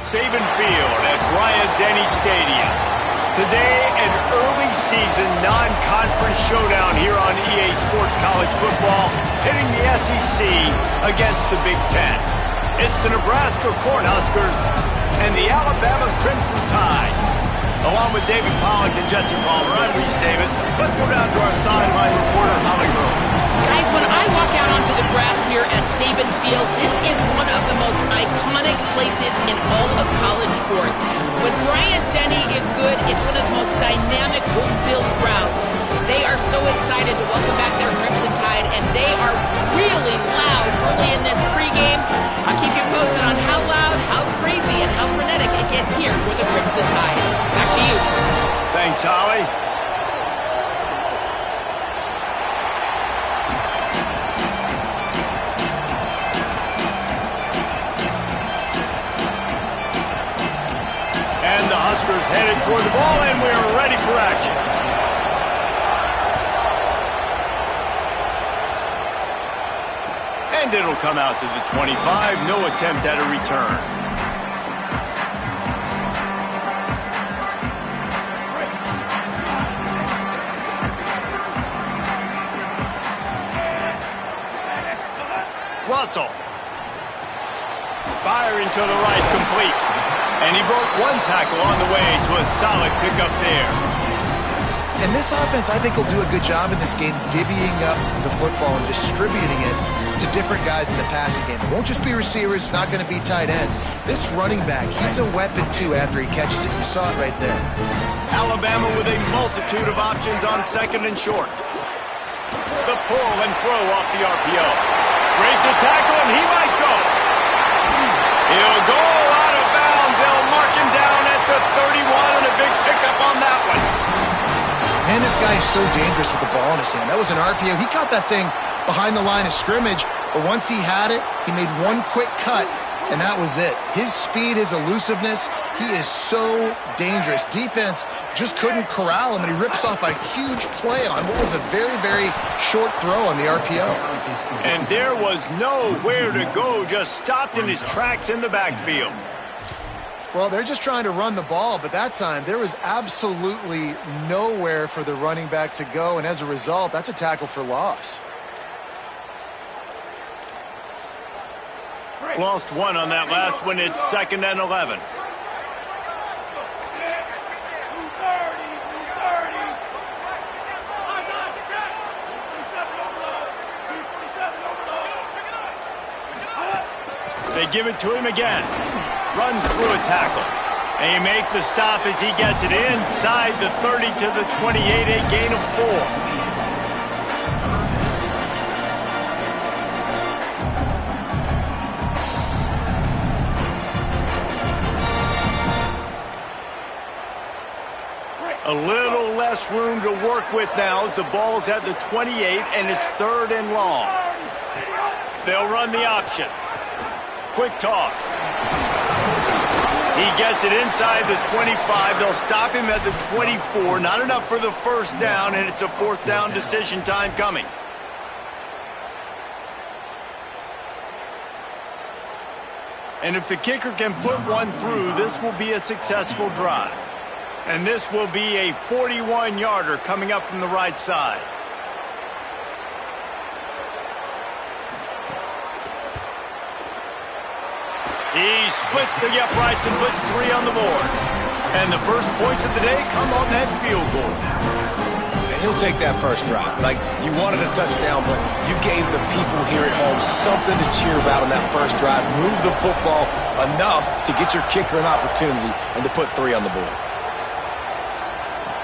Saban Field at Bryant-Denny Stadium. Today, an early season non-conference showdown here on EA Sports College Football, pitting the SEC against the Big Ten. It's the Nebraska Cornhuskers and the Alabama Crimson Tide. Along with David Pollack and Jesse Palmer, I'm Reese Davis. Let's go down to our sideline reporter, Holly Rowe. Guys, when I walk out onto the grass here at Saban Field, this is one of the most iconic places in all of college sports. When Bryant-Denny is good, it's one of the most dynamic home-field crowds. They are so excited to welcome back their Crimson Tide, and they are really loud early in this pregame. I'll keep you posted on how loud, how crazy, and how frenetic it gets here for the Crimson Tide. Back to you. Thanks, Holly. And the Huskers headed toward the ball, and we're ready for action. And it'll come out to the 25. No attempt at a return. Russell. Firing to the right, complete. And he broke one tackle on the way to a solid pickup there. And this offense, I think, will do a good job in this game divvying up the football and distributing it to different guys in the passing game. It won't just be receivers. It's not going to be tight ends. This running back, he's a weapon, too, after he catches it. You saw it right there. Alabama with a multitude of options on second and short. The pull and throw off the RPO. Breaks a tackle, and he might go. He'll go out of bounds. They'll mark him down at the 31, and a big pickup on that one. Man, this guy is so dangerous with the ball in his hand. That was an RPO. He caught that thing behind the line of scrimmage, but once he had it, he made one quick cut, and that was it. His speed, his elusiveness, he is so dangerous. Defense just couldn't corral him, and he rips off a huge play on what was a very, very short throw on the RPO. And there was nowhere to go, just stopped in his tracks in the backfield. Well, they're just trying to run the ball, but that time there was absolutely nowhere for the running back to go, and as a result, that's a tackle for loss. Lost one on that last one. It's 2nd and 11. They give it to him again. Runs through a tackle. And he makes the stop as he gets it inside the 30 to the 28, a gain of 4. A little less room to work with now as the ball's at the 28 and it's 3rd and long. They'll run the option. Quick toss. He gets it inside the 25. They'll stop him at the 24. Not enough for the first down, and it's a 4th down decision time coming. And if the kicker can put one through, this will be a successful drive. And this will be a 41-yarder coming up from the right side. He splits the uprights and puts 3 on the board. And the first points of the day come on that field goal. And he'll take that first drive. Like, you wanted a touchdown, but you gave the people here at home something to cheer about on that first drive. Move the football enough to get your kicker an opportunity and to put 3 on the board.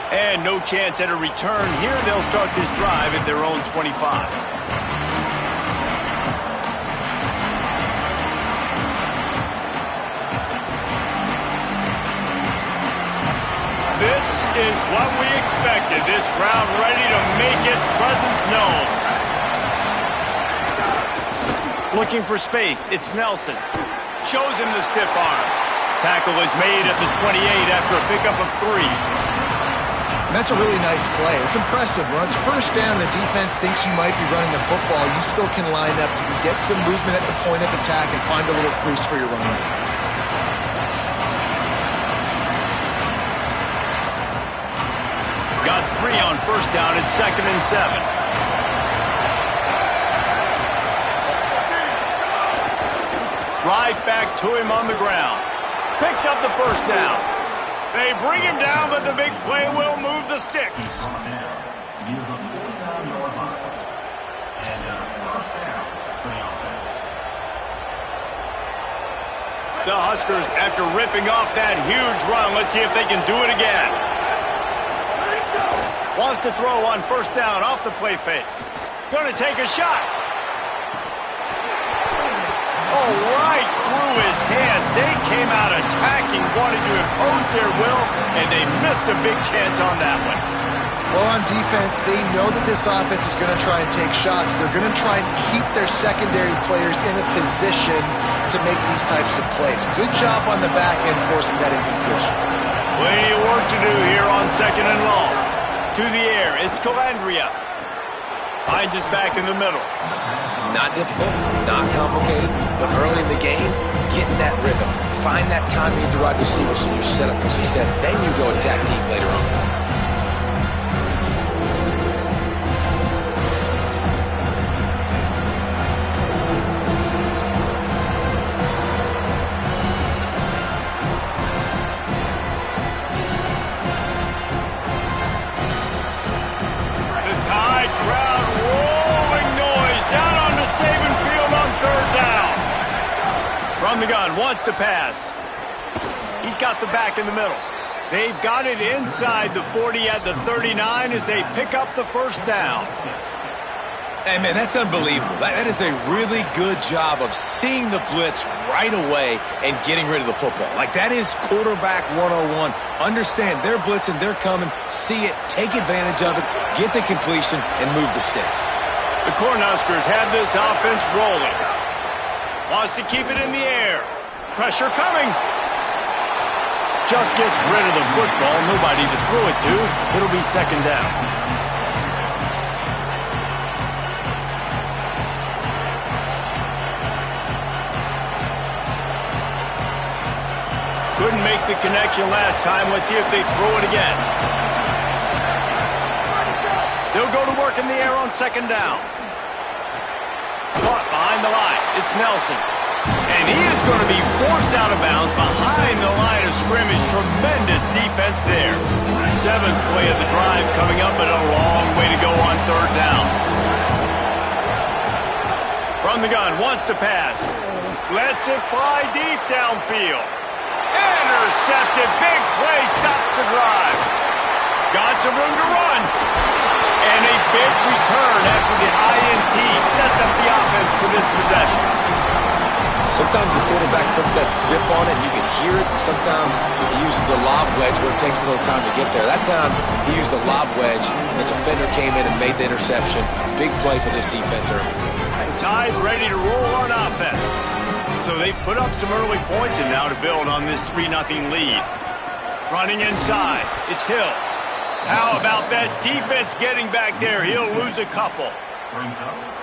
And no chance at a return here. They'll start this drive at their own 25. This is what we expected. This crowd ready to make its presence known. Looking for space. It's Nelson. Shows him the stiff arm. Tackle is made at the 28 after a pickup of 3. And that's a really nice play. It's impressive. When it's first down, the defense thinks you might be running the football. You still can line up. You can get some movement at the point of attack and find a little crease for your runner. 3 on first down and 2nd and 7. Right back to him on the ground. Picks up the first down. They bring him down, but the big play will move the sticks. The Huskers, after ripping off that huge run, let's see if they can do it again. Wants to throw on first down off the play fake. Going to take a shot. Oh, right through his hands. They came out attacking, wanted to impose their will, and they missed a big chance on that one. Well, on defense, they know that this offense is going to try and take shots. They're going to try and keep their secondary players in a position to make these types of plays. Good job on the back end forcing that incompletion. Plenty of work to do here on 2nd and long. To the air, it's Calandria. Finds his back in the middle. Not difficult, not complicated, but early in the game, get in that rhythm. Find that timing at the wide receiver so you're set up for success. Then you go attack deep later on. From the gun, wants to pass. He's got the back in the middle. They've got it inside the 40 at the 39 as they pick up the first down. Hey, man, that's unbelievable. That is a really good job of seeing the blitz right away and getting rid of the football. Like, that is quarterback 101. Understand they're blitzing, they're coming, see it, take advantage of it, get the completion, and move the sticks. The Cornhuskers have this offense rolling. Wants to keep it in the air. Pressure coming. Just gets rid of the football. Nobody to throw it to. It'll be 2nd down. Couldn't make the connection last time. Let's see if they throw it again. They'll go to work in the air on 2nd down. Caught behind the line. It's Nelson. And he is going to be forced out of bounds behind the line of scrimmage. Tremendous defense there. 7th play of the drive coming up, but a long way to go on 3rd down. From the gun, wants to pass. Lets it fly deep downfield. Intercepted. Big play stops the drive. Got some room to run. And a big return after the INT sets up the offense for this possession. Sometimes the quarterback puts that zip on it, and you can hear it. Sometimes he uses the lob wedge where it takes a little time to get there. That time, he used the lob wedge, and the defender came in and made the interception. Big play for this defense early. Tide ready to roll on offense. So they've put up some early points and now to build on this 3-0 lead. Running inside, it's Hill. How about that defense getting back there? He'll lose a couple.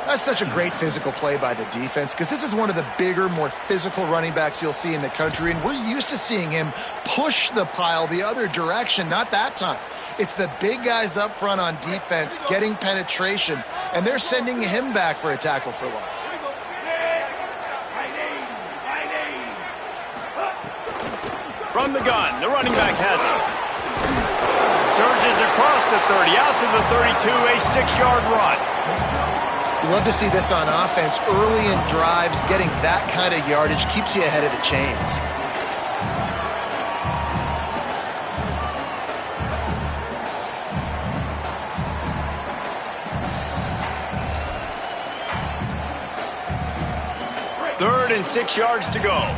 That's such a great physical play by the defense because this is one of the bigger, more physical running backs you'll see in the country, and we're used to seeing him push the pile the other direction. Not that time. It's the big guys up front on defense getting penetration, and they're sending him back for a tackle for loss. From the gun, the running back has it. Surges across the 30, out to the 32, a 6-yard run. You love to see this on offense. Early in drives, getting that kind of yardage keeps you ahead of the chains. Third and 6 yards to go.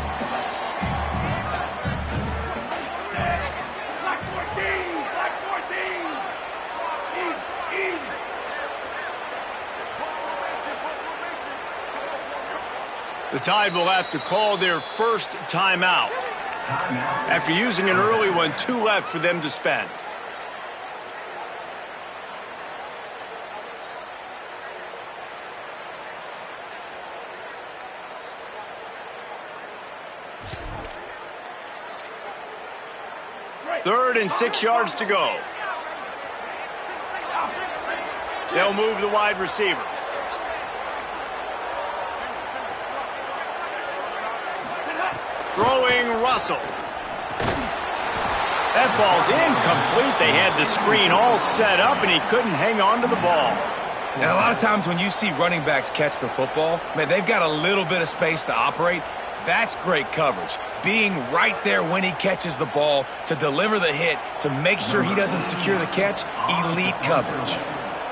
The Tide will have to call their first timeout. After using an early one, 2 left for them to spend. Third and 6 yards to go. They'll move the wide receiver. Throwing Russell. That ball's incomplete. They had the screen all set up, and he couldn't hang on to the ball. And a lot of times when you see running backs catch the football, man, they've got a little bit of space to operate. That's great coverage. Being right there when he catches the ball to deliver the hit, to make sure he doesn't secure the catch, elite coverage.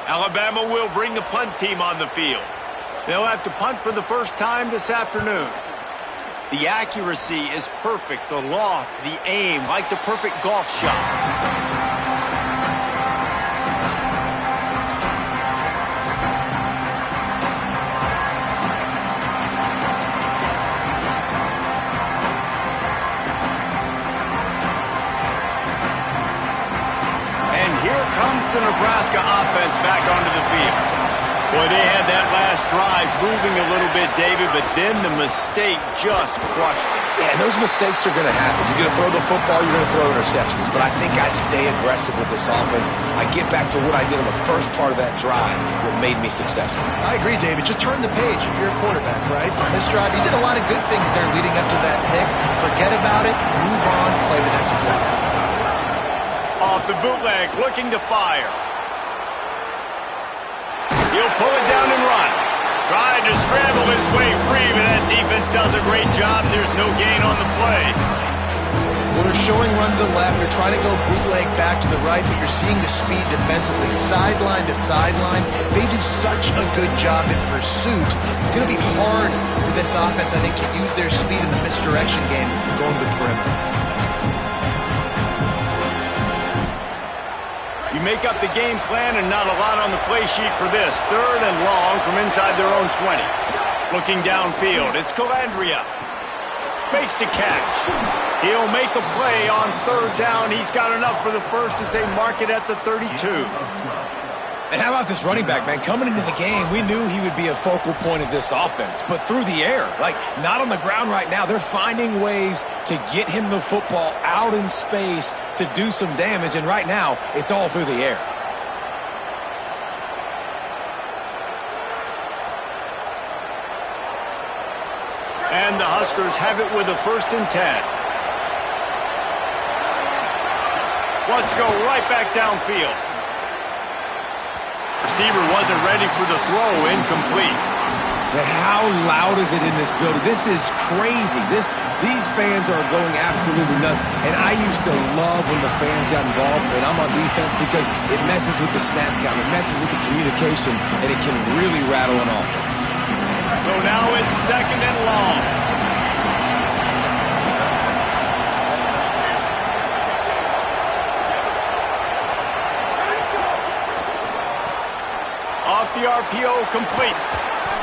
Alabama will bring the punt team on the field. They'll have to punt for the first time this afternoon. The accuracy is perfect, the loft, the aim, like the perfect golf shot. And here comes the Nebraska offense back onto the field. Boy, they had that last drive moving a little bit, David, but then the mistake just crushed them. Yeah, and those mistakes are going to happen. You're going to throw the football, you're going to throw interceptions. But I think I stay aggressive with this offense. I get back to what I did on the first part of that drive that made me successful. I agree, David. Just turn the page if you're a quarterback, right? On this drive, you did a lot of good things there leading up to that pick. Forget about it, move on, play the next play. Off the bootleg, looking to fire. He'll pull it down and run. Trying to scramble his way free, but that defense does a great job. There's no gain on the play. Well, they're showing run to the left. They're trying to go bootleg back to the right, but you're seeing the speed defensively, sideline to sideline. They do such a good job in pursuit. It's going to be hard for this offense, I think, to use their speed in the misdirection game going to the perimeter. You make up the game plan and not a lot on the play sheet for this. 3rd and long from inside their own 20. Looking downfield, it's Calandria. Makes the catch. He'll make a play on 3rd down. He's got enough for the first as they mark it at the 32. And how about this running back, man? Coming into the game, we knew he would be a focal point of this offense, but through the air, like not on the ground right now. They're finding ways to get him the football out in space to do some damage, and right now, it's all through the air. And the Huskers have it with a 1st and 10. Wants to go right back downfield. Receiver wasn't ready for the throw, incomplete. But how loud is it in this building? This is crazy. These fans are going absolutely nuts. And I used to love when the fans got involved, and I'm on defense, because it messes with the snap count, it messes with the communication, and it can really rattle an offense. So now it's 2nd and long. Off the RPO, complete.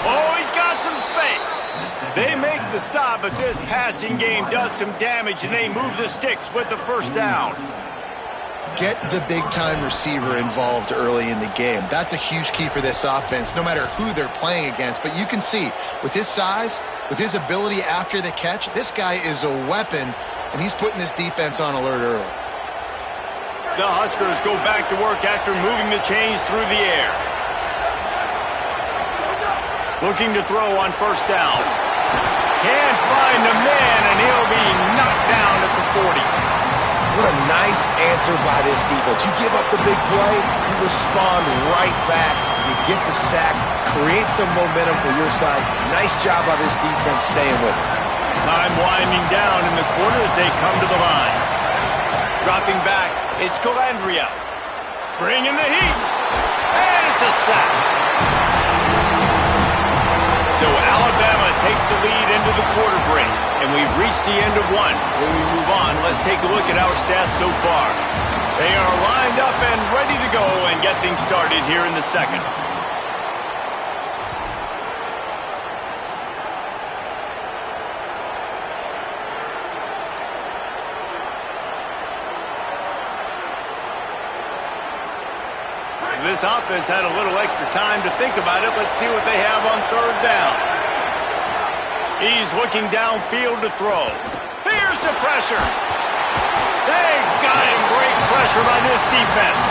Oh, he's got some space. They make the stop, but this passing game does some damage, and they move the sticks with the 1st down. Get the big-time receiver involved early in the game. That's a huge key for this offense, no matter who they're playing against. But you can see, with his size, with his ability after the catch, this guy is a weapon, and he's putting this defense on alert early. The Huskers go back to work after moving the chains through the air. Looking to throw on 1st down. Can't find a man, and he'll be knocked down at the 40. What a nice answer by this defense. You give up the big play, you respond right back, you get the sack, create some momentum for your side. Nice job by this defense staying with it. Time winding down in the quarter as they come to the line. Dropping back, it's Calandria. Bringing the heat. And it's a sack. So Alabama takes the lead into the quarter break, and we've reached the end of one. When we move on, let's take a look at our stats so far. They are lined up and ready to go and get things started here in the 2nd. This offense had a little extra time to think about it. Let's see what they have on 3rd down. He's looking downfield to throw. Here's the pressure. They got him. Great pressure by this defense.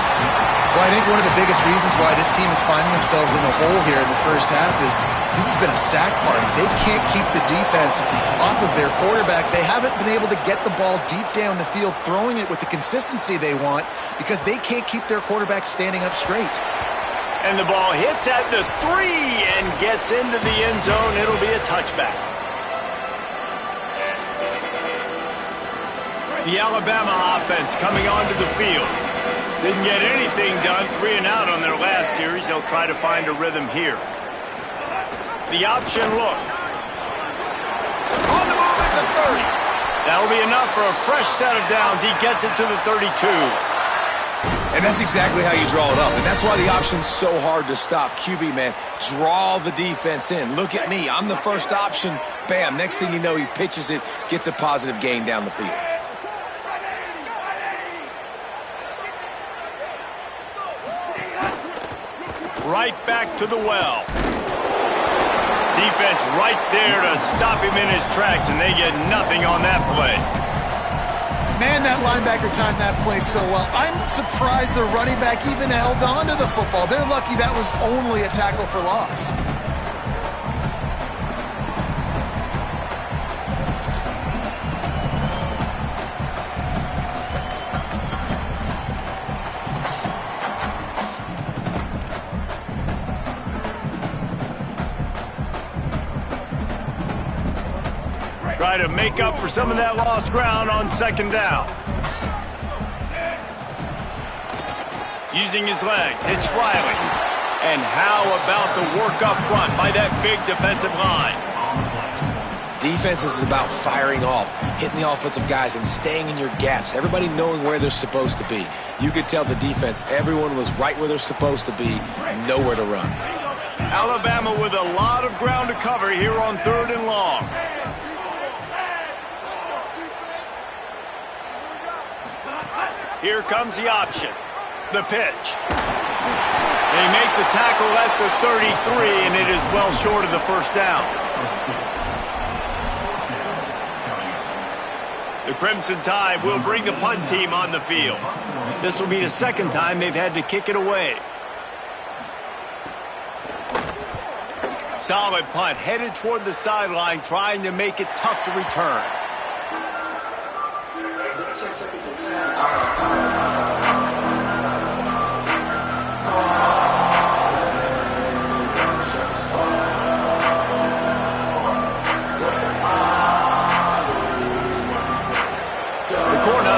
Well, I think one of the biggest reasons why this team is finding themselves in the hole here in the first half is this has been a sack party. They can't keep the defense off of their quarterback. They haven't been able to get the ball deep down the field, throwing it with the consistency they want because they can't keep their quarterback standing up straight. And the ball hits at the 3 and gets into the end zone. It'll be a touchback. The Alabama offense coming onto the field. Didn't get anything done, 3 and out on their last series. They'll try to find a rhythm here. The option look. On the move at the 30. That'll be enough for a fresh set of downs. He gets it to the 32. And that's exactly how you draw it up. And that's why the option's so hard to stop. QB, man, draw the defense in. Look at me. I'm the first option. Bam. Next thing you know, he pitches it, gets a positive gain down the field. Right back to the well. Defense right there to stop him in his tracks, and they get nothing on that play. Man, that linebacker timed that play so well. I'm surprised the running back even held on to the football. They're lucky that was only a tackle for loss. Try to make up for some of that lost ground on second down. Using his legs, it's Riley. And how about the work up front by that big defensive line? Defense is about firing off, hitting the offensive guys, and staying in your gaps. Everybody knowing where they're supposed to be. You could tell the defense, everyone was right where they're supposed to be, nowhere to run. Alabama with a lot of ground to cover here on 3rd and long. Here comes the option. The pitch. They make the tackle at the 33, and it is well short of the first down. The Crimson Tide will bring the punt team on the field. This will be the second time they've had to kick it away. Solid punt, headed toward the sideline, trying to make it tough to return.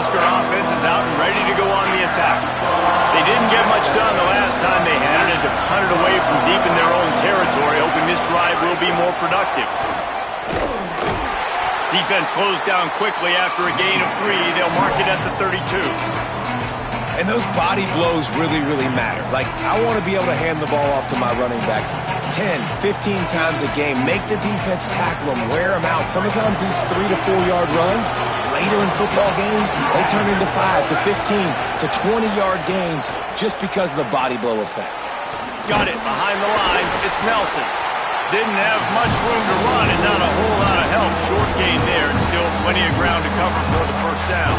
Offense is out and ready to go on the attack. They didn't get much done the last time they had it to punt it away from deep in their own territory, hoping this drive will be more productive. Defense closed down quickly after a gain of 3. They'll mark it at the 32. And those body blows really, really matter. Like, I want to be able to hand the ball off to my running back 10, 15 times a game. Make the defense tackle them, wear them out. Sometimes these 3 to 4 yard runs, later in football games, they turn into 5 to 15 to 20-yard gains just because of the body blow effect. Got it behind the line. It's Nelson. Didn't have much room to run and not a whole lot of help. Short gain there and still plenty of ground to cover for the first down.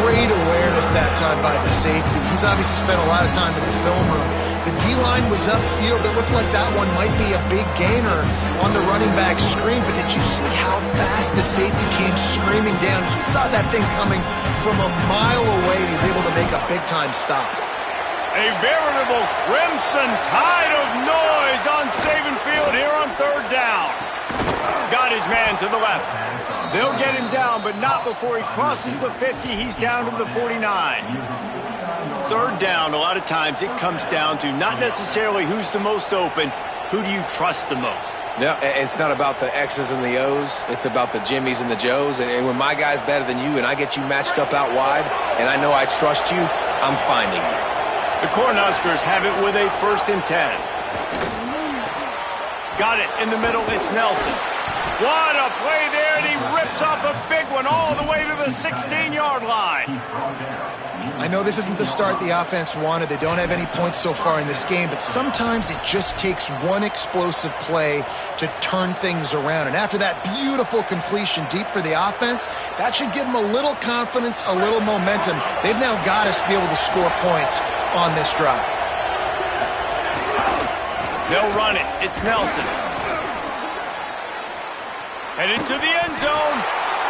Great awareness that time by the safety. He's obviously spent a lot of time in the film room. The D-line was upfield. It looked like that one might be a big gainer on the running back screen, but did you see how fast the safety came screaming down? He saw that thing coming from a mile away. He's able to make a big-time stop. A veritable crimson tide of noise on Saban Field here on 3rd down. Got his man to the left. They'll get him down, but not before he crosses the 50. He's down to the 49. 3rd down, a lot of times it comes down to not necessarily who's the most open, who do you trust the most? No, it's not about the X's and the O's. It's about the Jimmys and the Joes. And when my guy's better than you and I get you matched up out wide and I know I trust you, I'm finding you. The Cornhuskers have it with a 1st and 10. Got it in the middle. It's Nelson. What a play there, and he rips off a big one all the way to the 16-yard line. I know this isn't the start the offense wanted. They don't have any points so far in this game, but sometimes it just takes one explosive play to turn things around. And after that beautiful completion deep for the offense, that should give them a little confidence, a little momentum. They've now got to be able to score points on this drive. They'll run it. It's Nelson. Headed to the end zone.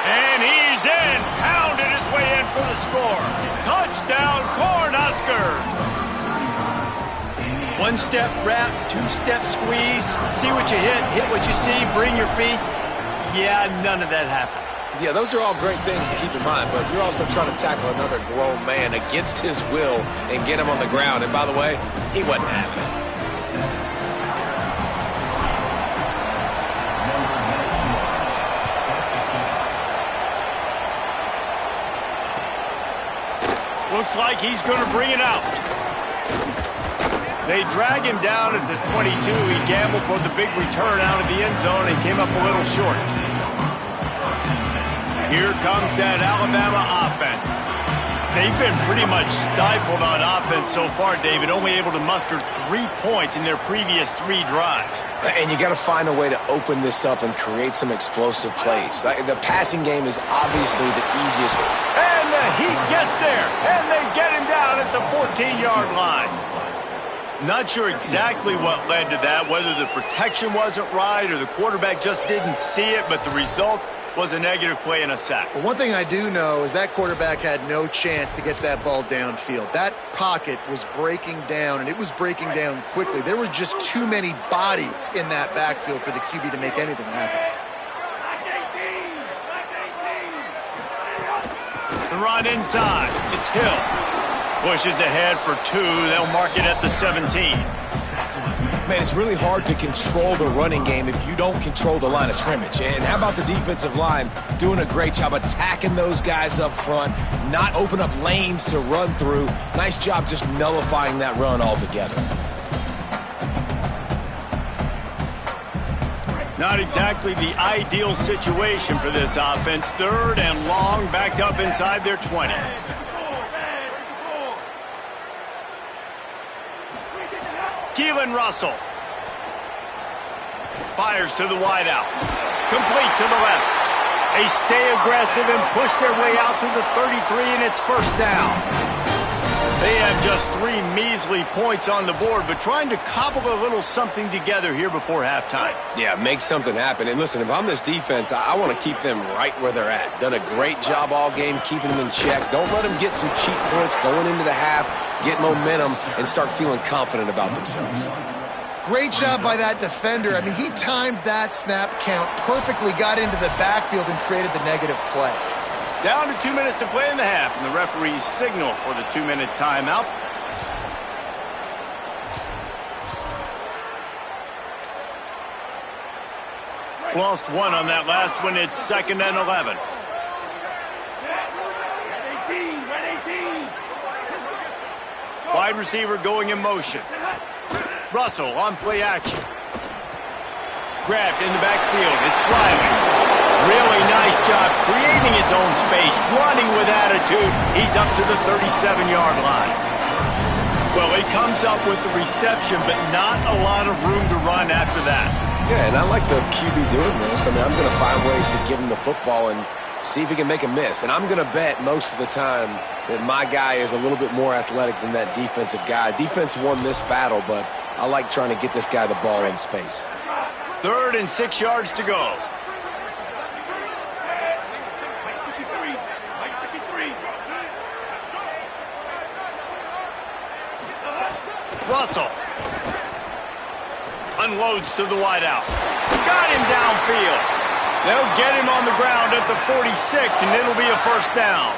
And he's in. Pounded his way in for the score. Touchdown, Cornhuskers. One-step wrap, two-step squeeze. See what you hit what you see, bring your feet. Yeah, none of that happened. Yeah, those are all great things to keep in mind, but you're also trying to tackle another grown man against his will and get him on the ground. And by the way, he wasn't having it. Looks like he's going to bring it out. They drag him down at the 22. He gambled for the big return out of the end zone and came up a little short. Here comes that Alabama offense. They've been pretty much stifled on offense so far, David, only able to muster 3 points in their previous 3 drives. And you got to find a way to open this up and create some explosive plays. The passing game is obviously the easiest. And the Heat gets there, and they get him down at the 14-yard line. Not sure exactly what led to that, whether the protection wasn't right or the quarterback just didn't see it, but the result was a negative play and a sack. Well, one thing I do know is that quarterback had no chance to get that ball downfield. That pocket was breaking down, and it was breaking down quickly. There were just too many bodies in that backfield for the QB to make anything happen. The run inside. It's Hill. Pushes ahead for 2. They'll mark it at the 17. Man, it's really hard to control the running game if you don't control the line of scrimmage. And how about the defensive line doing a great job attacking those guys up front, not open up lanes to run through. Nice job just nullifying that run altogether. Not exactly the ideal situation for this offense. 3rd and long, backed up inside their 20. Keelan Russell fires to the wideout. Complete to the left. They stay aggressive and push their way out to the 33, and it's first down. They have just 3 measly points on the board, but trying to cobble a little something together here before halftime. Yeah, make something happen. And listen, if I'm this defense, I want to keep them right where they're at. Done a great job all game keeping them in check. Don't let them get some cheap points going into the half, get momentum, and start feeling confident about themselves. Great job by that defender. I mean, he timed that snap count perfectly, got into the backfield, and created the negative play. Down to 2 minutes to play in the half, and the referees signal for the 2-minute timeout. Lost 1 on that last one. It's 2nd and 11. Wide receiver going in motion. Russell on play action. Grabbed in the backfield. It's Riley. Really nice job creating his own space, running with attitude. He's up to the 37-yard line. Well, he comes up with the reception, but not a lot of room to run after that. Yeah, and I like the QB doing this. I mean, I'm going to find ways to give him the football and see if he can make a miss. And I'm going to bet most of the time that my guy is a little bit more athletic than that defensive guy. Defense won this battle, but I like trying to get this guy the ball in space. 3rd and 6 yards to go. Russell unloads to the wideout. Got him downfield. They'll get him on the ground at the 46, and it'll be a first down.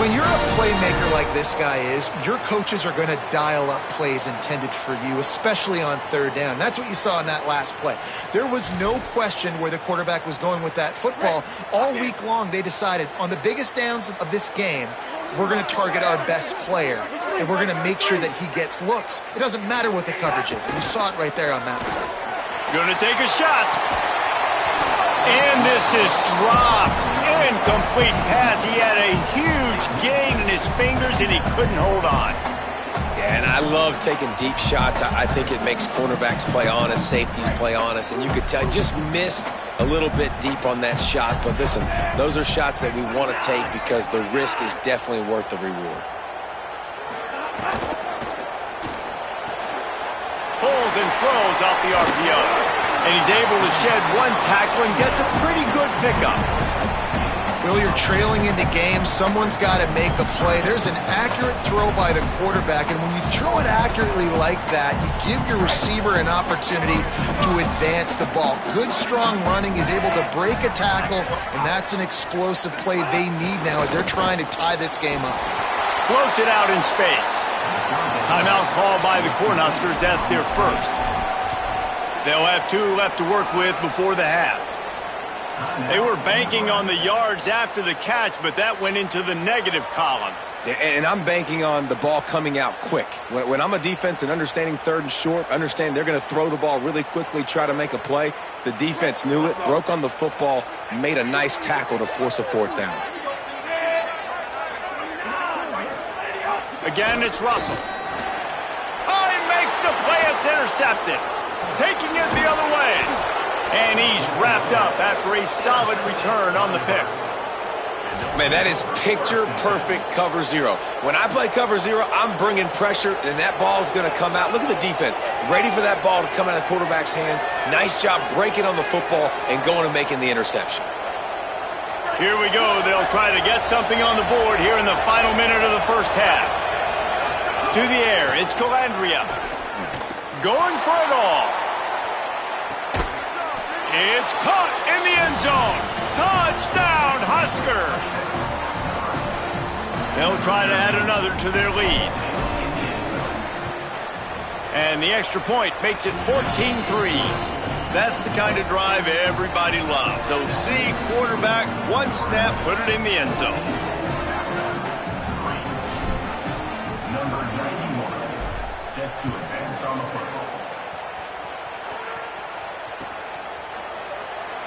When you're a playmaker like this guy is, your coaches are going to dial up plays intended for you, especially on 3rd down. That's what you saw in that last play. There was no question where the quarterback was going with that football. All week long, they decided on the biggest downs of this game, we're going to target our best player, and we're going to make sure that he gets looks. It doesn't matter what the coverage is, and you saw it right there on that play. Going to take a shot. And this is dropped. Incomplete pass. He had a huge gain in his fingers, and he couldn't hold on. Yeah, and I love taking deep shots. I think it makes cornerbacks play honest, safeties play honest, and you could tell just missed a little bit deep on that shot. But listen, those are shots that we want to take because the risk is definitely worth the reward. Pulls and throws off the RPO. And he's able to shed one tackle and gets a pretty good pickup. Well, you're trailing into games. Someone's got to make a play. There's an accurate throw by the quarterback, and when you throw it accurately like that, you give your receiver an opportunity to advance the ball. Good, strong running. He's able to break a tackle, and that's an explosive play they need now as they're trying to tie this game up. Floats it out in space. Timeout called by the Cornhuskers. That's their first. They'll have 2 left to work with before the half. They were banking on the yards after the catch, but that went into the negative column. And I'm banking on the ball coming out quick. When I'm a defense and understanding 3rd and short, understand they're going to throw the ball really quickly, try to make a play. The defense knew it, broke on the football, made a nice tackle to force a 4th down. Again, it's Russell. Oh, he makes the play. It's intercepted. Taking it the other way. And he's wrapped up after a solid return on the pick. Man, that is picture-perfect cover 0. When I play cover 0, I'm bringing pressure, and that ball's going to come out. Look at the defense. Ready for that ball to come out of the quarterback's hand. Nice job breaking on the football and going and making the interception. Here we go. They'll try to get something on the board here in the final minute of the first half. To the air, it's Calandria. Going for it all. It's caught in the end zone. Touchdown, Husker. They'll try to add another to their lead. And the extra point makes it 14-3. That's the kind of drive everybody loves. So see quarterback, one snap, put it in the end zone. Number 91, set to advance on the football.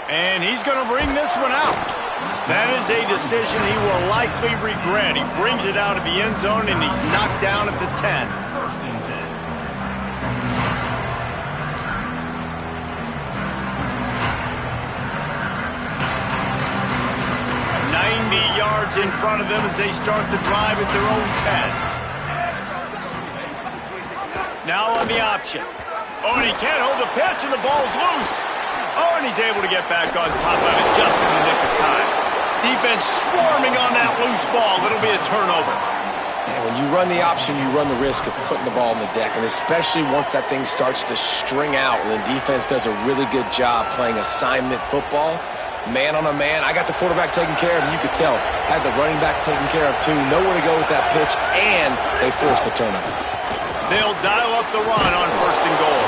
And he's going to bring this one out. That is a decision he will likely regret. He brings it out of the end zone, and he's knocked down at the 10. 90 yards in front of them as they start the drive at their own 10. Now on the option. Oh, and he can't hold the pitch, and the ball's loose. Oh, and he's able to get back on top of it just in the nick of time. Defense swarming on that loose ball. It'll be a turnover. Man, when you run the option, you run the risk of putting the ball on the deck, and especially once that thing starts to string out, and the defense does a really good job playing assignment football. Man on a man. I got the quarterback taken care of, and you could tell. Had the running back taken care of, too. Nowhere to go with that pitch, and they forced the turnover. They'll dial up the run on 1st and goal.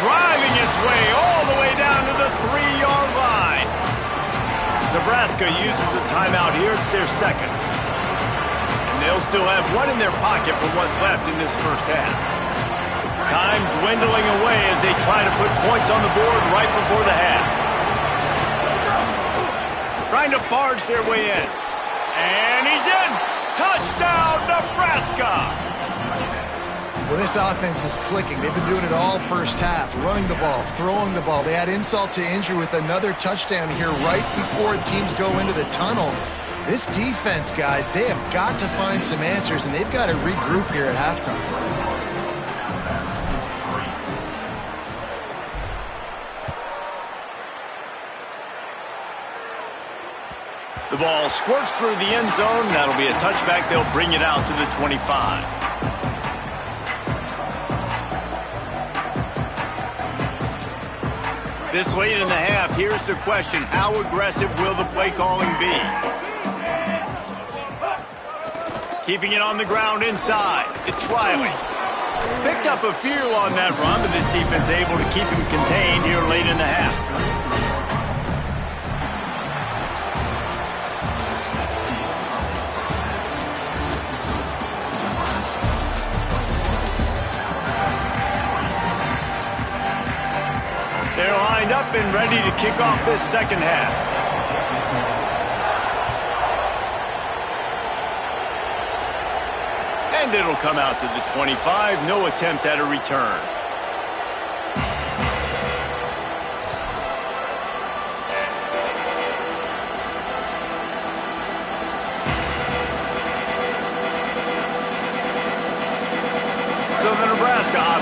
Driving its way all the way down to the 3-yard line. Nebraska uses a timeout here. It's their second. And they'll still have one in their pocket for what's left in this first half. Time dwindling away as they try to put points on the board right before the half. Trying to barge their way in. And he's in. Touchdown, Nebraska. Well, this offense is clicking. They've been doing it all first half, running the ball, throwing the ball. They had insult to injury with another touchdown here right before teams go into the tunnel. This defense, guys, they have got to find some answers, and they've got to regroup here at halftime. The ball squirts through the end zone. That'll be a touchback. They'll bring it out to the 25. This late in the half, here's the question. How aggressive will the play calling be? Keeping it on the ground inside. It's Riley. Picked up a few on that run, but this defense able to keep him contained here late in the half. They're lined up and ready to kick off this second half. And it'll come out to the 25. No attempt at a return.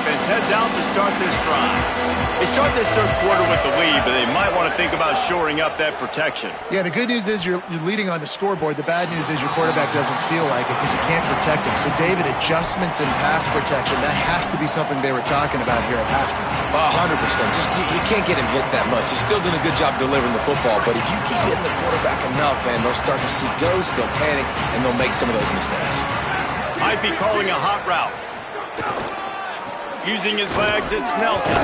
offense heads out to start this drive. They start this third quarter with the lead, but they might want to think about shoring up that protection. Yeah, the good news is you're leading on the scoreboard. The bad news is your quarterback doesn't feel like it because you can't protect him. So, David, adjustments in pass protection, that has to be something they were talking about here at halftime. 100%. Just you can't get him hit that much. He's still doing a good job delivering the football, but if you keep hitting the quarterback enough, man, they'll start to see ghosts, they'll panic, and they'll make some of those mistakes. Might be calling a hot route. Using his legs, it's Nelson.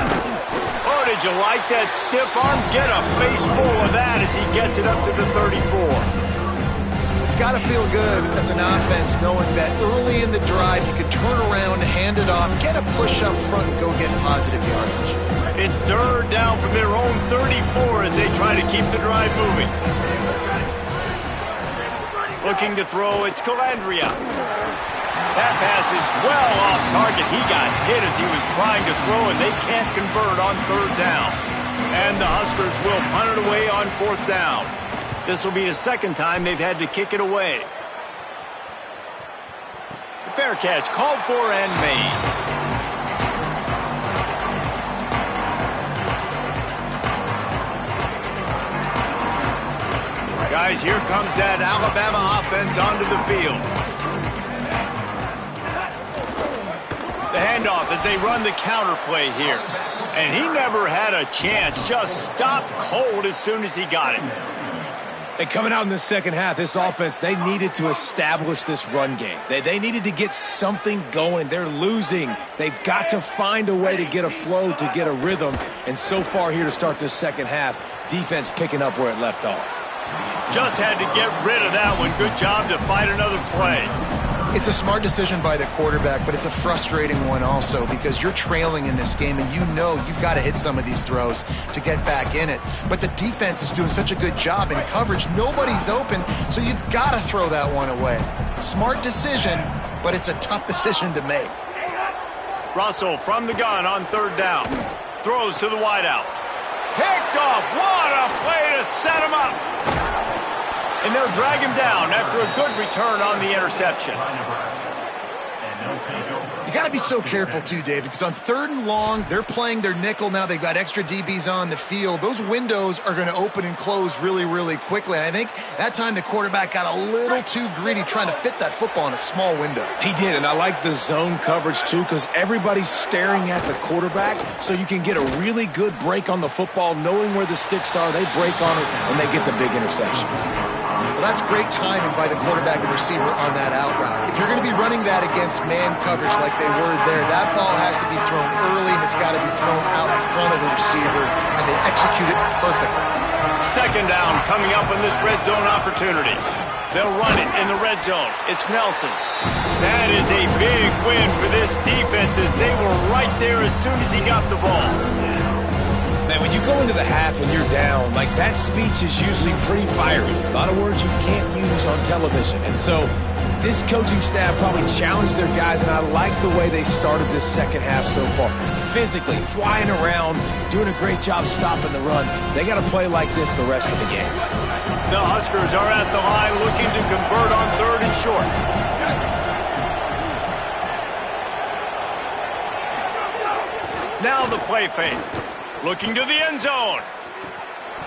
Oh, did you like that stiff arm? Get a face full of that as he gets it up to the 34. It's got to feel good as an offense knowing that early in the drive you can turn around, hand it off, get a push up front, and go get positive yardage. It's third down from their own 34 as they try to keep the drive moving. Looking to throw, it's Calandria. That pass is well off target. He got hit as he was trying to throw, and they can't convert on third down. And the Huskers will punt it away on fourth down. This will be the second time they've had to kick it away. Fair catch, called for and made. Guys, here comes that Alabama offense onto the field. The handoff as they run the counter play here. And he never had a chance. Just stopped cold as soon as he got it. And coming out in the second half, this offense, they needed to establish this run game. They needed to get something going. They're losing. They've got to find a way to get a flow, to get a rhythm. And so far here to start this second half, defense picking up where it left off. Just had to get rid of that one. Good job to fight another play. It's a smart decision by the quarterback, but it's a frustrating one also because you're trailing in this game and you know you've got to hit some of these throws to get back in it. But the defense is doing such a good job in coverage. Nobody's open, so you've got to throw that one away. Smart decision, but it's a tough decision to make. Russell from the gun on third down. Throws to the wideout. Picked off. What a play to set him up. And they'll drag him down after a good return on the interception. You got to be so careful too, Dave, because on third and long, they're playing their nickel now. They've got extra DBs on the field. Those windows are going to open and close really, really quickly. And I think that time the quarterback got a little too greedy trying to fit that football in a small window. He did, and I like the zone coverage too because everybody's staring at the quarterback so you can get a really good break on the football, knowing where the sticks are. They break on it, and they get the big interception. Well, that's great timing by the quarterback and receiver on that out route. If you're going to be running that against man coverage like they were there, that ball has to be thrown early and it's got to be thrown out in front of the receiver, and they execute it perfectly. Second down coming up on this red zone opportunity. They'll run it in the red zone. It's Nelson. That is a big win for this defense as they were right there as soon as he got the ball. Man, when you go into the half and you're down, like that speech is usually pretty fiery. A lot of words you can't use on television. And so this coaching staff probably challenged their guys, and I like the way they started this second half so far. Physically, flying around, doing a great job stopping the run. They got to play like this the rest of the game. The Huskers are at the line looking to convert on third and short. Now the play fake. Looking to the end zone.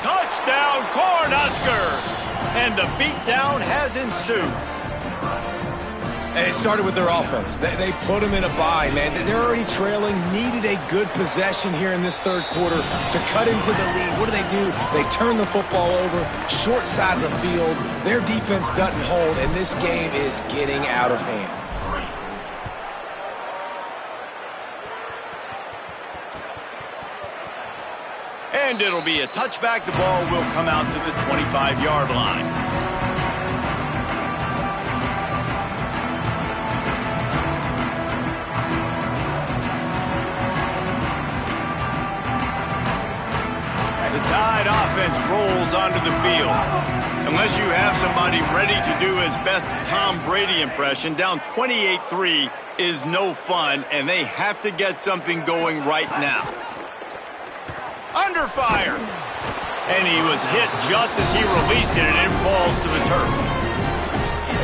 Touchdown, Cornhuskers! And the beatdown has ensued. And it started with their offense. They put them in a bind, man. They're already trailing, needed a good possession here in this third quarter to cut into the lead. What do? They turn the football over, short side of the field. Their defense doesn't hold, and this game is getting out of hand. And it'll be a touchback. The ball will come out to the 25-yard line. The Tide offense rolls onto the field. Unless you have somebody ready to do his best Tom Brady impression, down 28-3 is no fun, and they have to get something going right now. Under fire. And he was hit just as he released it, and it falls to the turf.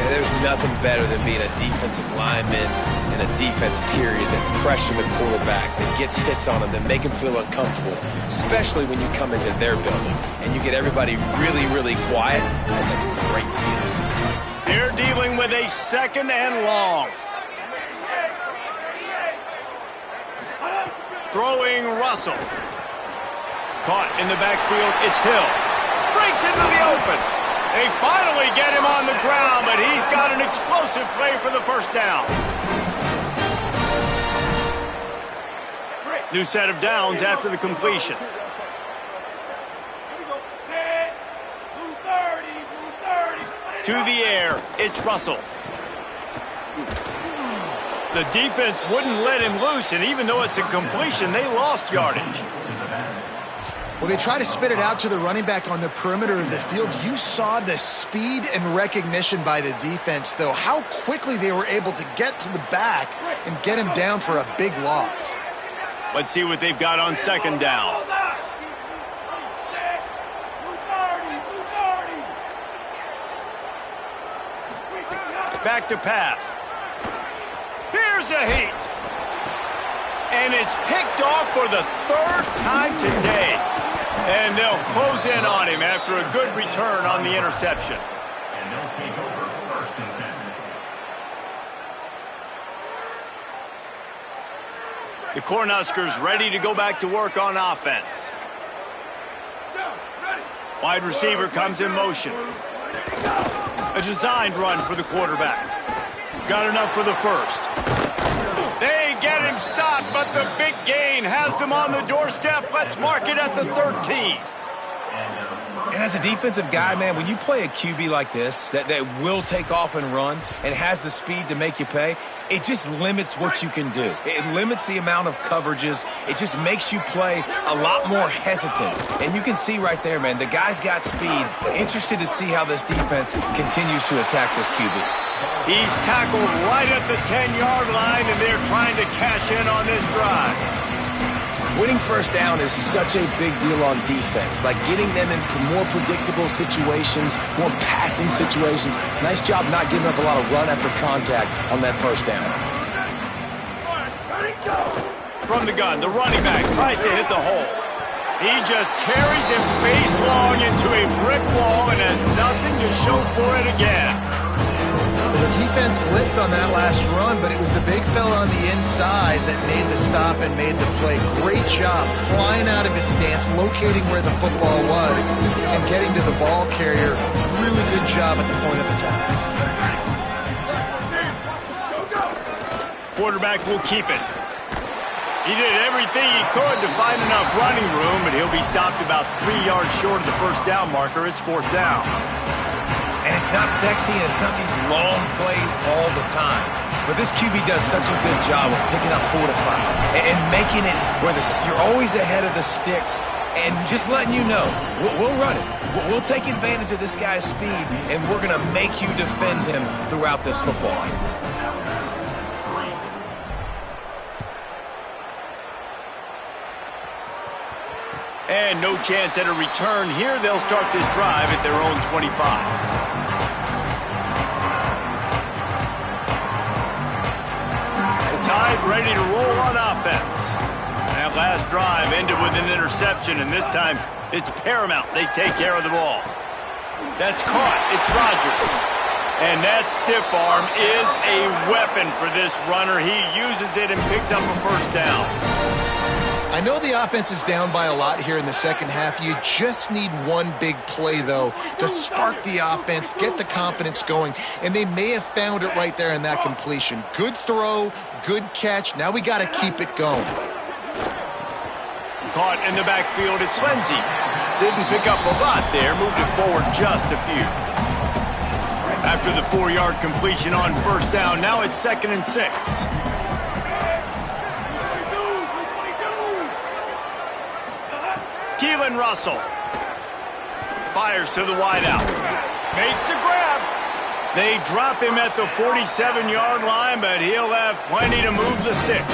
There's nothing better than being a defensive lineman and a defense period that pressure the quarterback, that gets hits on him, that make him feel uncomfortable, especially when you come into their building and you get everybody really, really quiet. That's a great feeling. They're dealing with a 2nd and long. Throwing Russell. Caught in the backfield, it's Hill. Breaks into the open. They finally get him on the ground, but he's got an explosive play for the first down. New set of downs after the completion. To the air, it's Russell. The defense wouldn't let him loose, and even though it's a completion, they lost yardage. Well, they try to spit it out to the running back on the perimeter of the field. You saw the speed and recognition by the defense, though, how quickly they were able to get to the back and get him down for a big loss. Let's see what they've got on 2nd down. Back to pass. Here's a heat. And it's picked off for the 3rd time today. And they'll close in on him after a good return on the interception. And they'll take over 1st and 10. The Cornhuskers ready to go back to work on offense. Wide receiver comes in motion. A designed run for the quarterback. Got enough for the 1st. They get him stopped, but the big gain has them on the doorstep. Let's mark it at the 13. And as a defensive guy, man, when you play a QB like this that will take off and run and has the speed to make you pay, it just limits what you can do. It limits the amount of coverages. It just makes you play a lot more hesitant. And you can see right there, man, the guy's got speed. Interested to see how this defense continues to attack this QB. He's tackled right at the 10-yard line, and they're trying to cash in on this drive. Winning 1st down is such a big deal on defense, like getting them in more predictable situations, more passing situations. Nice job not giving up a lot of run after contact on that 1st down. From the gun, the running back tries to hit the hole. He just carries him face long into a brick wall and has nothing to show for it again. The defense blitzed on that last run, but it was the big fella on the inside that made the stop and made the play. Great job flying out of his stance, locating where the football was, and getting to the ball carrier. Really good job at the point of attack. Quarterback will keep it. He did everything he could to find enough running room, but he'll be stopped about 3 yards short of the 1st down marker. It's 4th down. And it's not sexy, and it's not these long plays all the time. But this QB does such a good job of picking up 4 to 5 and making it where you're always ahead of the sticks and just letting you know, we'll run it. We'll take advantage of this guy's speed, and we're going to make you defend him throughout this football game. And no chance at a return here. They'll start this drive at their own 25. The Tide ready to roll on offense. That last drive ended with an interception, and this time it's paramount they take care of the ball. That's caught. It's Rodgers. And that stiff arm is a weapon for this runner. He uses it and picks up a 1st down. I know the offense is down by a lot here in the 2nd half. You just need one big play, though, to spark the offense, get the confidence going, and they may have found it right there in that completion. Good throw, good catch. Now we got to keep it going. Caught in the backfield, it's Lindsey. Didn't pick up a lot there, moved it forward just a few. After the 4-yard completion on 1st down, now it's 2nd and 6. Keelan Russell fires to the wideout. Makes the grab. They drop him at the 47-yard line, but he'll have plenty to move the sticks.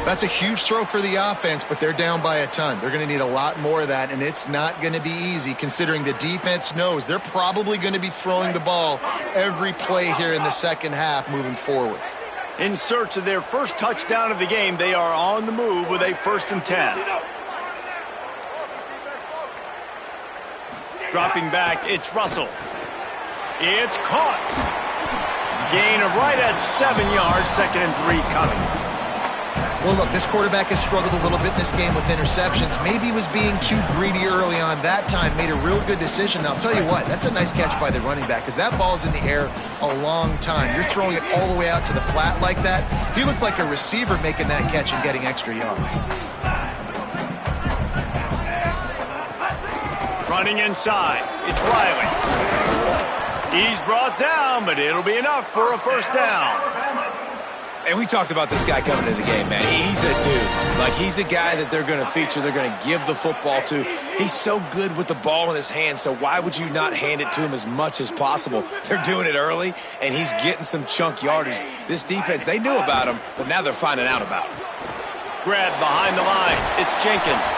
That's a huge throw for the offense, but they're down by a ton. They're going to need a lot more of that, and it's not going to be easy considering the defense knows they're probably going to be throwing the ball every play here in the second half moving forward. In search of their first touchdown of the game, they are on the move with a 1st and 10. Dropping back, it's Russell. It's caught. Gain of right at 7 yards, 2nd and 3 coming. Well, look, this quarterback has struggled a little bit in this game with interceptions. Maybe he was being too greedy early on. That time made a real good decision. Now, I'll tell you what, that's a nice catch by the running back because that ball's in the air a long time. You're throwing it all the way out to the flat like that. He looked like a receiver making that catch and getting extra yards. Running inside, it's Riley. He's brought down, but it'll be enough for a 1st down. And we talked about this guy coming into the game, man. He's a dude. Like, he's a guy that they're going to feature, they're going to give the football to. He's so good with the ball in his hand, so why would you not hand it to him as much as possible? They're doing it early, and he's getting some chunk yardage. This defense, they knew about him, but now they're finding out about him. Grab behind the line, it's Jenkins.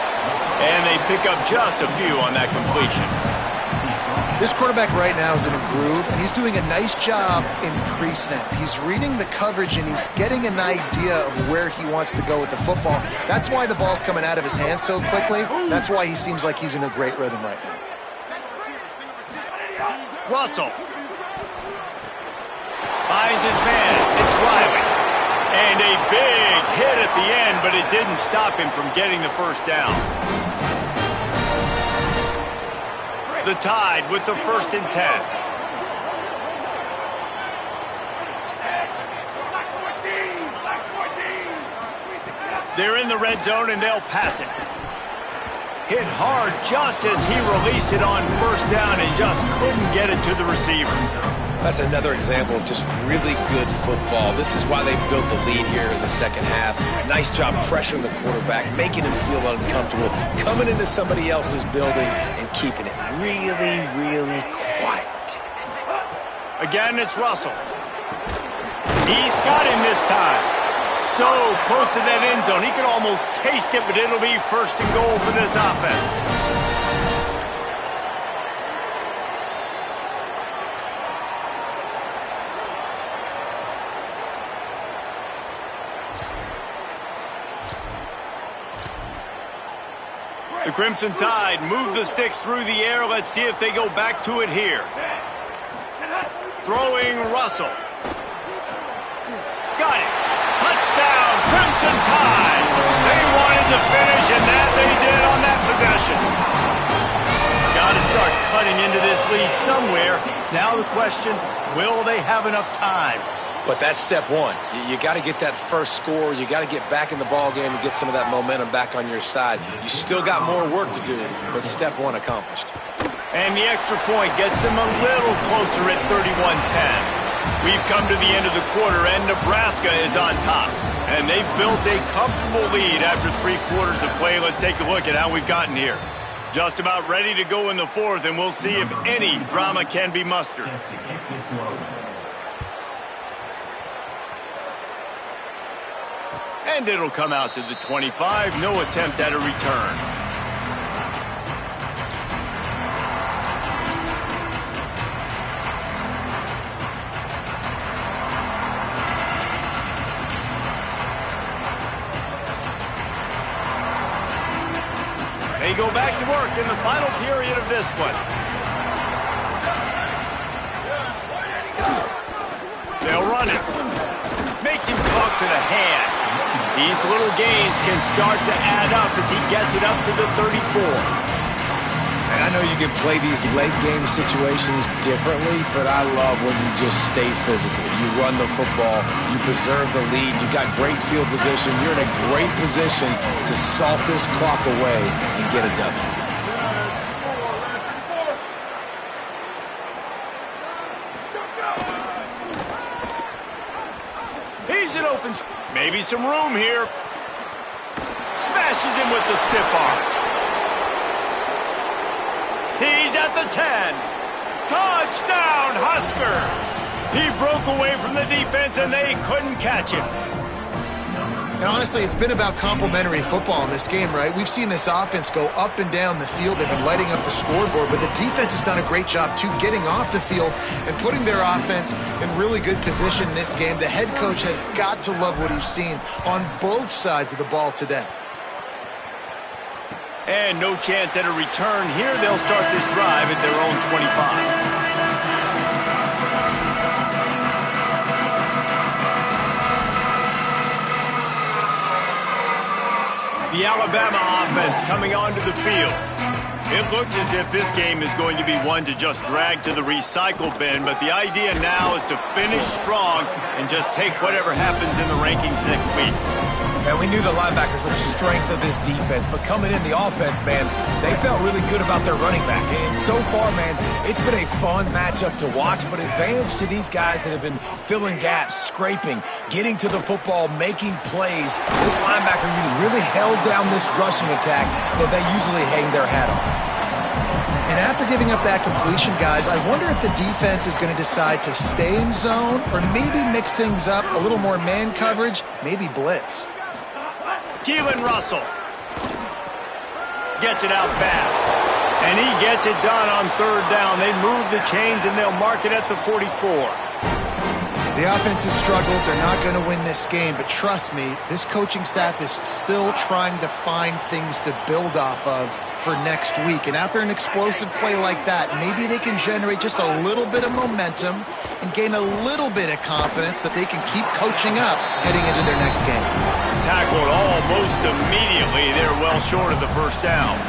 And they pick up just a few on that completion. This quarterback right now is in a groove, and he's doing a nice job in pre-snap. He's reading the coverage, and he's getting an idea of where he wants to go with the football. That's why the ball's coming out of his hands so quickly. That's why he seems like he's in a great rhythm right now. Russell. Finds his man. It's Riley. And a big hit at the end, but it didn't stop him from getting the 1st down. The Tide with the 1st and 10. They're in the red zone and they'll pass it. Hit hard just as he released it on 1st down and just couldn't get it to the receiver. That's another example of just really good football. This is why they built the lead here in the second half. Nice job pressuring the quarterback, making him feel uncomfortable, coming into somebody else's building and keeping it really, really quiet. Again, it's Russell. He's got him this time. So close to that end zone. He can almost taste it, but it'll be 1st and goal for this offense. The Crimson Tide move the sticks through the air. Let's see if they go back to it here. Throwing Russell. Got it. Touchdown, Crimson Tide. They wanted to finish, and that they did on that possession. Got to start cutting into this lead somewhere. Now the question, will they have enough time? But that's step one. You got to get that first score. You got to get back in the ball game and get some of that momentum back on your side. You still got more work to do, but step one accomplished. And the extra point gets them a little closer at 31-10. We've come to the end of the quarter, and Nebraska is on top. And they've built a comfortable lead after 3 quarters of play. Let's take a look at how we've gotten here. Just about ready to go in the 4th, and we'll see if any drama can be mustered. And it'll come out to the 25. No attempt at a return. They go back to work in the final period of this one. They'll run it. Makes him talk to the hand. These little gains can start to add up as he gets it up to the 34. And I know you can play these late game situations differently, but I love when you just stay physical. You run the football, you preserve the lead, you got great field position, you're in a great position to salt this clock away and get a W. He's an open... Maybe some room here. Smashes him with the stiff arm. He's at the 10. Touchdown, Huskers! He broke away from the defense, and they couldn't catch him. And honestly, it's been about complementary football in this game, right? We've seen this offense go up and down the field. They've been lighting up the scoreboard, but the defense has done a great job, too, getting off the field and putting their offense in really good position in this game. The head coach has got to love what he's seen on both sides of the ball today. And no chance at a return here. They'll start this drive at their own 25. The Alabama offense coming onto the field. It looks as if this game is going to be one to just drag to the recycle bin, but the idea now is to finish strong and just take whatever happens in the rankings next week. And we knew the linebackers were the strength of this defense, but coming in the offense, man, they felt really good about their running back. And so far, man, it's been a fun matchup to watch, but advantage to these guys that have been filling gaps, scraping, getting to the football, making plays. This linebacker unit really held down this rushing attack that they usually hang their hat on. And after giving up that completion, guys, I wonder if the defense is going to decide to stay in zone or maybe mix things up, a little more man coverage, maybe blitz. Keelan Russell gets it out fast, and he gets it done on third down. They move the chains, and they'll mark it at the 44. The offense has struggled. They're not going to win this game, but trust me, this coaching staff is still trying to find things to build off of for next week. And after an explosive play like that, maybe they can generate just a little bit of momentum and gain a little bit of confidence that they can keep coaching up heading into their next game. Tackled almost immediately. They're well short of the first down.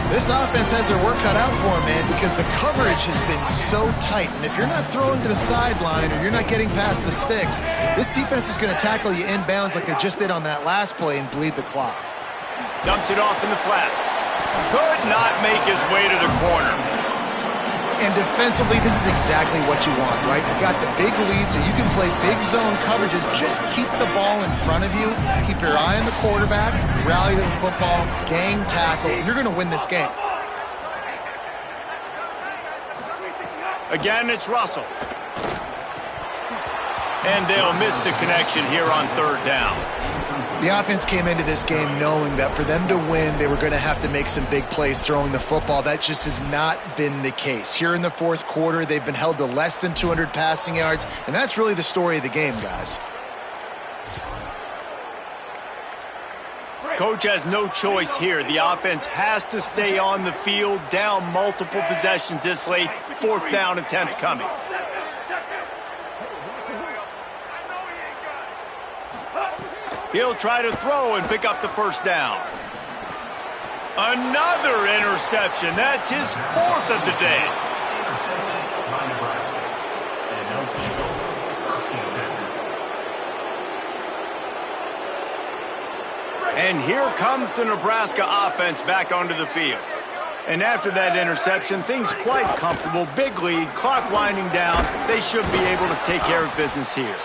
This offense has their work cut out for them, man, because the coverage has been so tight. And if you're not throwing to the sideline or you're not getting past the sticks, this defense is going to tackle you inbounds like they just did on that last play and bleed the clock. Dumps it off in the flats. Could not make his way to the corner. And defensively, this is exactly what you want, right? You got the big lead, so you can play big zone coverages. Just keep the ball in front of you. Keep your eye on the quarterback. Rally to the football. Gang tackle. You're going to win this game. Again, it's Russell. And they'll miss the connection here on third down. The offense came into this game knowing that for them to win, they were going to have to make some big plays throwing the football. That just has not been the case. Here in the fourth quarter, they've been held to less than 200 passing yards, and that's really the story of the game, guys. Coach has no choice here. The offense has to stay on the field, down multiple possessions this late. Fourth down attempt coming. He'll try to throw and pick up the first down. Another interception. That's his fourth of the day. And here comes the Nebraska offense back onto the field. And after that interception, things quite comfortable. Big lead, clock winding down. They should be able to take care of business here.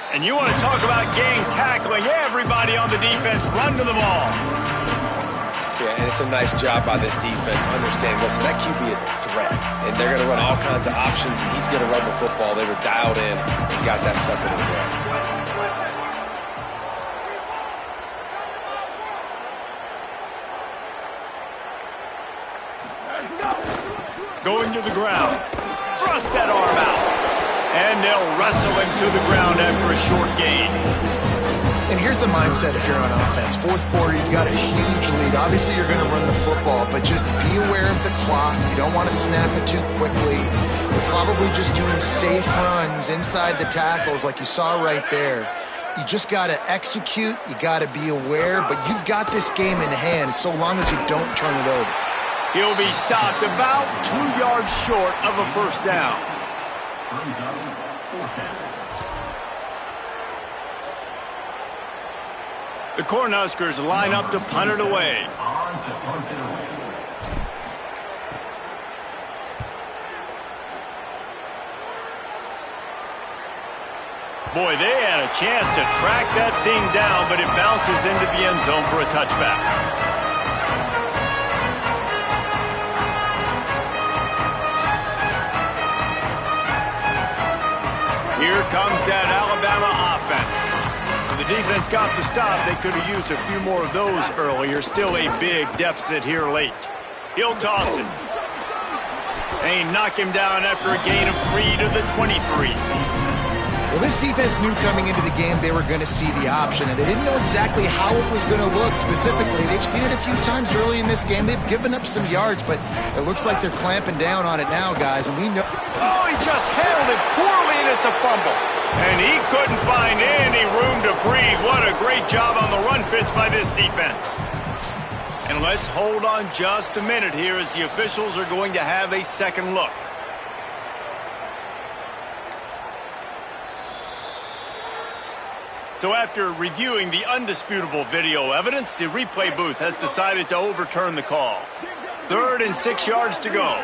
And you want to talk about gang tackling. Everybody on the defense run to the ball. Yeah, and it's a nice job by this defense. Understand, listen, that QB is a threat. And they're going to run all kinds of options, and he's going to run the football. They were dialed in and got that sucker to the ground. Going to the ground. Thrust that arm out. And they'll wrestle him to the ground after a short gain. And here's the mindset if you're on offense. Fourth quarter, you've got a huge lead. Obviously, you're going to run the football, but just be aware of the clock. You don't want to snap it too quickly. You're probably just doing safe runs inside the tackles like you saw right there. You just got to execute. You got to be aware, but you've got this game in hand so long as you don't turn it over. He'll be stopped about 2 yards short of a first down. The Cornhuskers line up to punt it away. Boy, they had a chance to track that thing down, but it bounces into the end zone for a touchback. Here comes that Alabama offense. The defense got the stop. They could have used a few more of those earlier. Still a big deficit here late. He'll toss it. They knock him down after a gain of 3 to the 23. Well, this defense knew coming into the game they were going to see the option, and they didn't know exactly how it was going to look specifically. They've seen it a few times early in this game. They've given up some yards, but it looks like they're clamping down on it now, guys, and we know... Oh, he just handled it poorly, and it's a fumble. And he couldn't find any room to breathe. What a great job on the run fits by this defense. And let's hold on just a minute here as the officials are going to have a second look. So after reviewing the undisputable video evidence, the replay booth has decided to overturn the call. 3rd and 6 yards to go.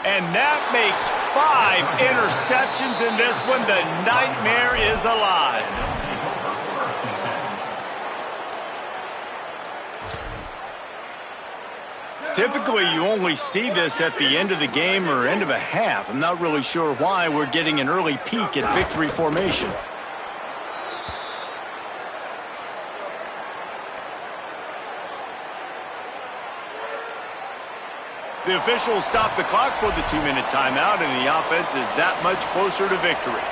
And that makes 5 interceptions in this one. The nightmare is alive. Typically, you only see this at the end of the game or end of a half. I'm not really sure why we're getting an early peek at victory formation. The officials stop the clock for the 2-minute timeout, and the offense is that much closer to victory.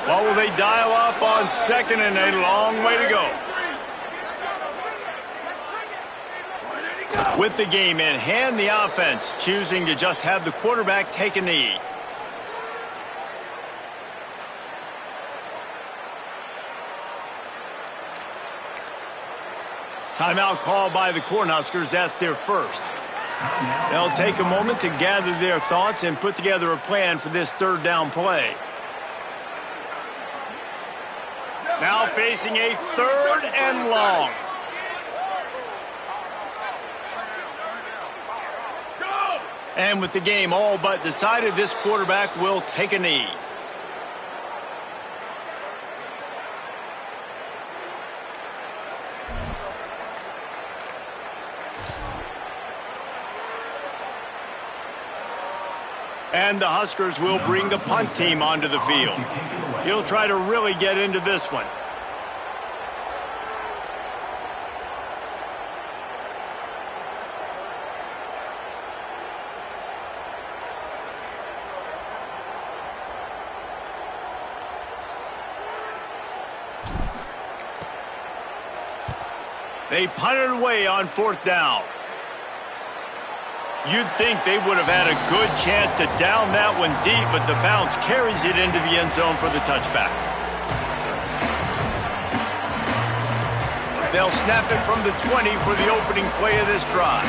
What will they dial up on 2nd and a long way to go? With the game in hand, the offense choosing to just have the quarterback take a knee. Timeout called by the Cornhuskers. That's their first. They'll take a moment to gather their thoughts and put together a plan for this 3rd down play. Now facing a 3rd and long. And with the game all but decided, this quarterback will take a knee. And the Huskers will bring the punt team onto the field. He'll try to really get into this one. They punted away on 4th down. You'd think they would have had a good chance to down that one deep, but the bounce carries it into the end zone for the touchback. They'll snap it from the 20 for the opening play of this drive.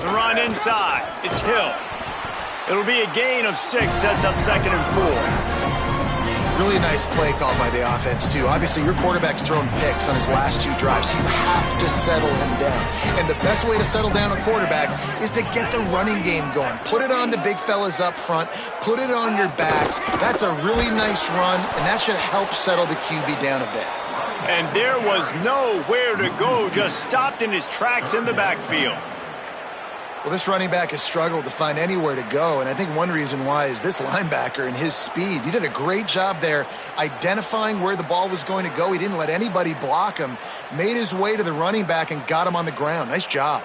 The run inside. It's Hill. It'll be a gain of 6, sets up 2nd and 4. Really nice play called by the offense, too. Obviously, your quarterback's thrown picks on his last 2 drives, so you have to settle him down. And the best way to settle down a quarterback is to get the running game going. Put it on the big fellas up front. Put it on your backs. That's a really nice run, and that should help settle the QB down a bit. And there was nowhere to go, just stopped in his tracks in the backfield. Well, this running back has struggled to find anywhere to go, and I think one reason why is this linebacker and his speed. He did a great job there identifying where the ball was going to go. He didn't let anybody block him, made his way to the running back, and got him on the ground. Nice job.